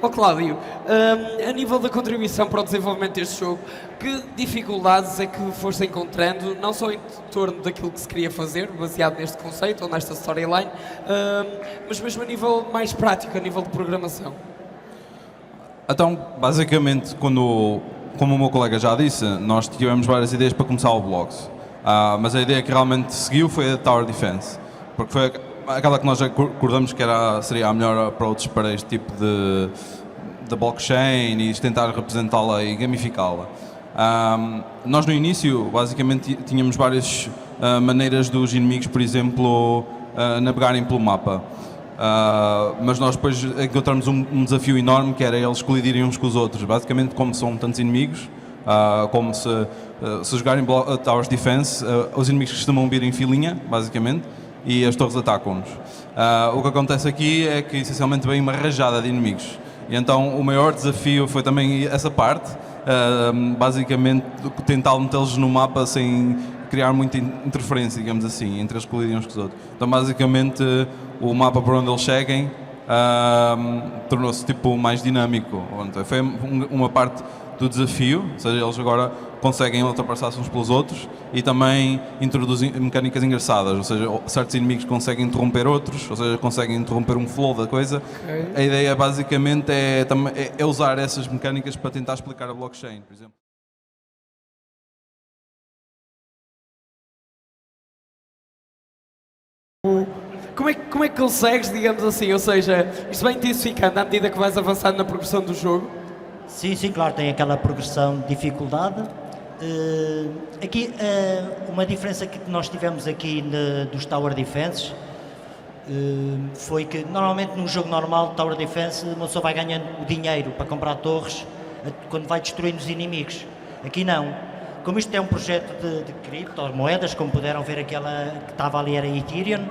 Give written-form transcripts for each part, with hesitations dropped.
Ó Cláudio, a nível da contribuição para o desenvolvimento deste jogo, que dificuldades é que foste encontrando, não só em torno daquilo que se queria fazer, baseado neste conceito ou nesta storyline, mas mesmo a nível mais prático, a nível de programação? Então, basicamente, como o meu colega já disse, nós tivemos várias ideias para começar o Blocks. Mas a ideia que realmente seguiu foi a Tower Defense, porque foi aquela que nós acordamos que seria a melhor approach para este tipo de blockchain e tentar representá-la e gamificá-la. Nós no início, basicamente, tínhamos várias maneiras dos inimigos, por exemplo, navegarem pelo mapa. Mas nós depois encontramos um desafio enorme, que era eles colidirem uns com os outros. Basicamente, como são tantos inimigos, como se jogarem Towers Defense, os inimigos costumam vir em filinha, basicamente, e as torres atacam-nos. O que acontece aqui é que essencialmente vem uma rajada de inimigos. E então o maior desafio foi também essa parte, basicamente tentar metê-los no mapa sem criar muita interferência, digamos assim, entre eles colidirem uns com os outros. Então basicamente o mapa por onde eles cheguem tornou-se tipo mais dinâmico. Foi uma parte do desafio, ou seja, eles agora conseguem ultrapassar-se uns pelos outros e também introduzem mecânicas engraçadas, ou seja, certos inimigos conseguem interromper outros, ou seja, conseguem interromper um flow da coisa. Okay. A ideia basicamente é usar essas mecânicas para tentar explicar a blockchain, por exemplo. Como é que consegues, digamos assim, ou seja, isto vai intensificando à medida que vais avançando na progressão do jogo? Sim, claro, tem aquela progressão de dificuldade. Aqui, uma diferença que nós tivemos aqui dos Tower Defenses foi que normalmente num jogo normal, Tower Defense, uma pessoa vai ganhando o dinheiro para comprar torres quando vai destruindo os inimigos. Aqui não. Como isto é um projeto de criptomoedas, como puderam ver, aquela que estava ali era Ethereum,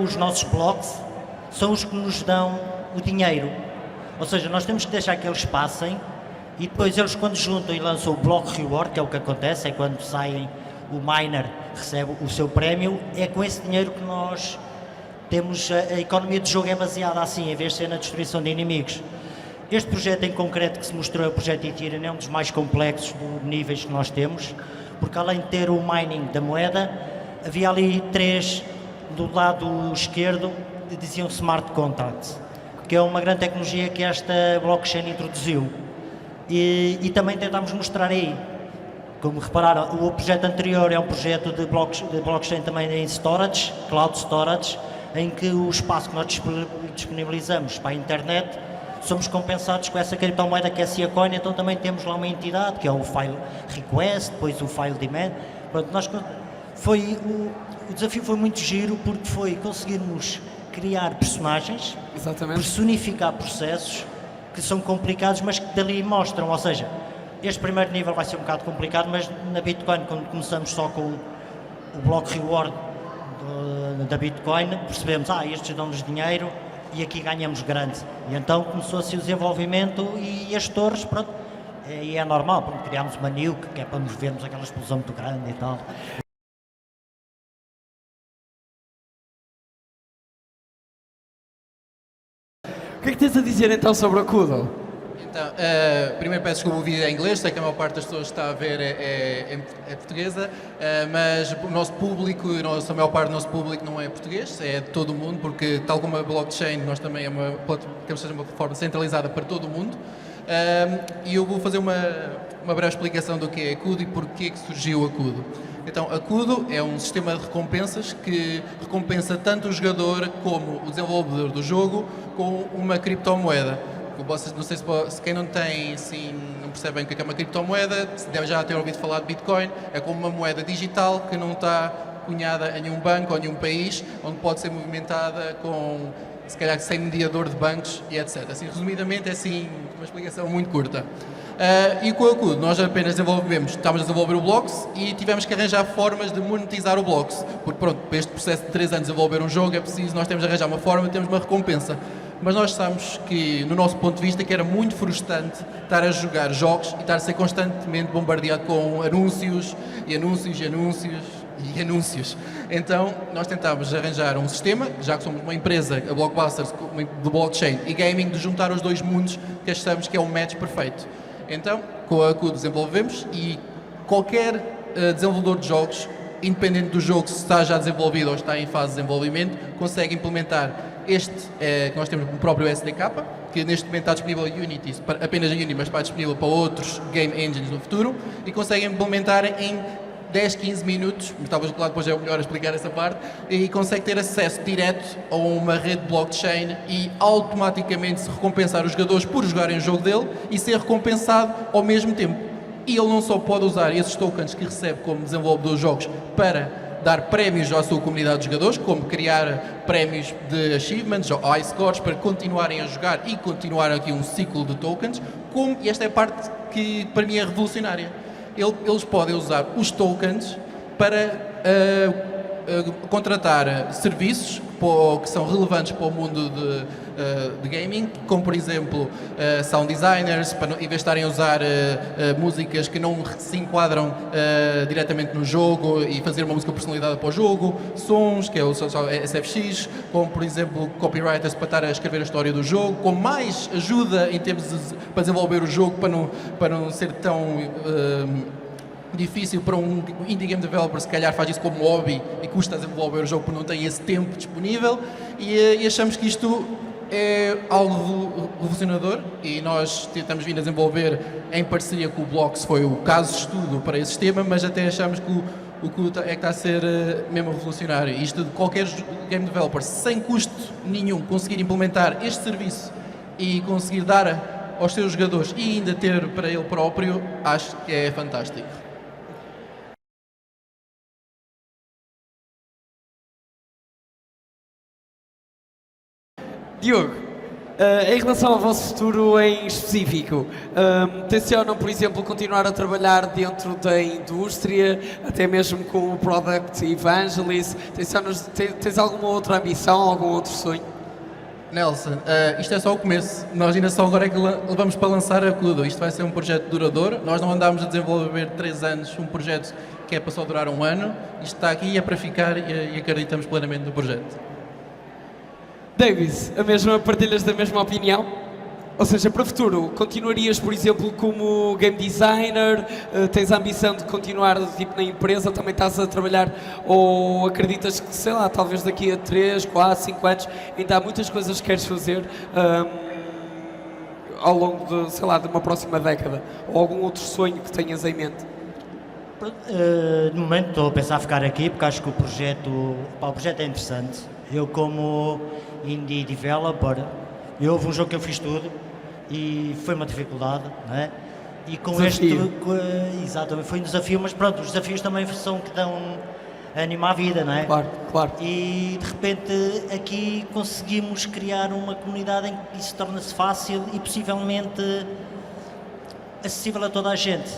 os nossos blocos são os que nos dão o dinheiro. Ou seja, nós temos que deixar que eles passem e depois eles, quando juntam e lançam o block reward, que é o que acontece, é quando saem, o miner recebe o seu prémio, é com esse dinheiro que nós temos, a economia de jogo é baseada assim, em vez de ser na destruição de inimigos. Este projeto em concreto que se mostrou, o projeto Ethereum, é um dos mais complexos de níveis que nós temos, porque além de ter o mining da moeda, havia ali 3, do lado esquerdo, diziam smart contracts, que é uma grande tecnologia que esta blockchain introduziu. E também tentámos mostrar aí, como repararam, o projeto anterior é um projeto de blockchain também em storage, cloud storage, em que o espaço que nós disponibilizamos para a internet somos compensados com essa criptomoeda que é a Siacoin, então também temos lá uma entidade que é o file request, depois o file demand. Pronto, o desafio foi muito giro porque foi conseguirmos criar personagens, exatamente, personificar processos que são complicados, mas que dali mostram, ou seja, este primeiro nível vai ser um bocado complicado, mas na Bitcoin, quando começamos só com o block reward da Bitcoin, percebemos, estes dão-nos dinheiro e aqui ganhamos grande. E então começou-se o desenvolvimento e as torres, pronto, e é normal, pronto, criámos uma nuke, que é para nos vermos aquela explosão muito grande e tal. O que é que tens a dizer então sobre a Kudo? Então, primeiro peço desculpa, o vídeo é em inglês, sei que a maior parte das pessoas que está a ver é portuguesa, mas o nosso público, a maior parte do nosso público não é português, é de todo o mundo, porque tal como a blockchain, nós também queremos ser uma plataforma centralizada para todo o mundo. E eu vou fazer uma breve explicação do que é a Kudo e porquê que surgiu a Kudo. Então, a Kudo é um sistema de recompensas que recompensa tanto o jogador como o desenvolvedor do jogo com uma criptomoeda. Vocês, não sei se quem não tem, assim, não percebe bem o que é uma criptomoeda, deve já ter ouvido falar de Bitcoin, é como uma moeda digital que não está cunhada em nenhum banco ou em nenhum país, onde pode ser movimentada com, se calhar, sem mediador de bancos e etc. Assim, resumidamente, é assim, uma explicação muito curta. E com a Kudo nós apenas estávamos a desenvolver o Blocks e tivemos que arranjar formas de monetizar o Blocks, porque pronto, para este processo de 3 anos de desenvolver um jogo é preciso, nós temos de arranjar uma forma, temos uma recompensa. Mas nós sabemos que, no nosso ponto de vista, que era muito frustrante estar a jogar jogos e estar a ser constantemente bombardeado com anúncios e anúncios e anúncios e anúncios. Então, nós tentámos arranjar um sistema, já que somos uma empresa, a Blockbusters, de blockchain e gaming, de juntar os dois mundos que achamos que é um match perfeito. Então, com a CUD desenvolvemos e qualquer desenvolvedor de jogos, independente do jogo se está já desenvolvido ou está em fase de desenvolvimento, consegue implementar este, que nós temos no próprio SDK, que neste momento está disponível em Unity, apenas em Unity, mas está disponível para outros game engines no futuro, e consegue implementar em 10, 15 minutos, mas talvez claro, depois é melhor explicar essa parte, e consegue ter acesso direto a uma rede blockchain e automaticamente se recompensar os jogadores por jogarem o jogo dele e ser recompensado ao mesmo tempo. E ele não só pode usar esses tokens que recebe como desenvolvedor de jogos para dar prémios à sua comunidade de jogadores, como criar prémios de achievements ou iScores para continuarem a jogar e continuar aqui um ciclo de tokens, como, e esta é a parte que para mim é revolucionária, eles podem usar os tokens para contratar serviços que são relevantes para o mundo de gaming, como por exemplo sound designers, para, em vez de estarem a usar músicas que não se enquadram diretamente no jogo e fazer uma música personalizada para o jogo, sons, que é o SFX, como por exemplo copywriters para estar a escrever a história do jogo, com mais ajuda em termos para desenvolver o jogo, para não ser tão difícil para um indie game developer, se calhar faz isso como hobby e custa desenvolver o jogo porque não tem esse tempo disponível, e achamos que isto é algo revolucionador e nós tentamos vir a desenvolver em parceria com o Blocks, foi o caso de estudo para esse sistema, mas até achamos que o que é que está a ser mesmo revolucionário. Isto de qualquer game developer sem custo nenhum conseguir implementar este serviço e conseguir dar aos seus jogadores e ainda ter para ele próprio, acho que é fantástico. Diogo, em relação ao vosso futuro em específico, tencionam, por exemplo, continuar a trabalhar dentro da indústria, até mesmo com o Product Evangelist? Tens alguma outra ambição, algum outro sonho? Nelson, isto é só o começo. Nós ainda só agora é que vamos para lançar a Kudo. Isto vai ser um projeto duradouro. Nós não andámos a desenvolver 3 anos um projeto que é para só durar 1 ano. Isto está aqui e é para ficar e acreditamos plenamente no projeto. Davis, partilhas da mesma opinião? Ou seja, para o futuro, continuarias, por exemplo, como game designer? Tens a ambição de continuar tipo, na empresa? Também estás a trabalhar? Ou acreditas que, sei lá, talvez daqui a 3, 4, 5 anos ainda há muitas coisas que queres fazer ao longo de, sei lá, de uma próxima década? Ou algum outro sonho que tenhas em mente? No momento estou a pensar ficar aqui porque acho que o projeto é interessante. Eu como indie developer, houve um jogo que eu fiz tudo e foi uma dificuldade, não é? E com desafio. Exatamente, foi um desafio, mas pronto, os desafios também são que dão ânimo à vida, não é? Claro, claro. E de repente aqui conseguimos criar uma comunidade em que isso torna-se fácil e possivelmente acessível a toda a gente.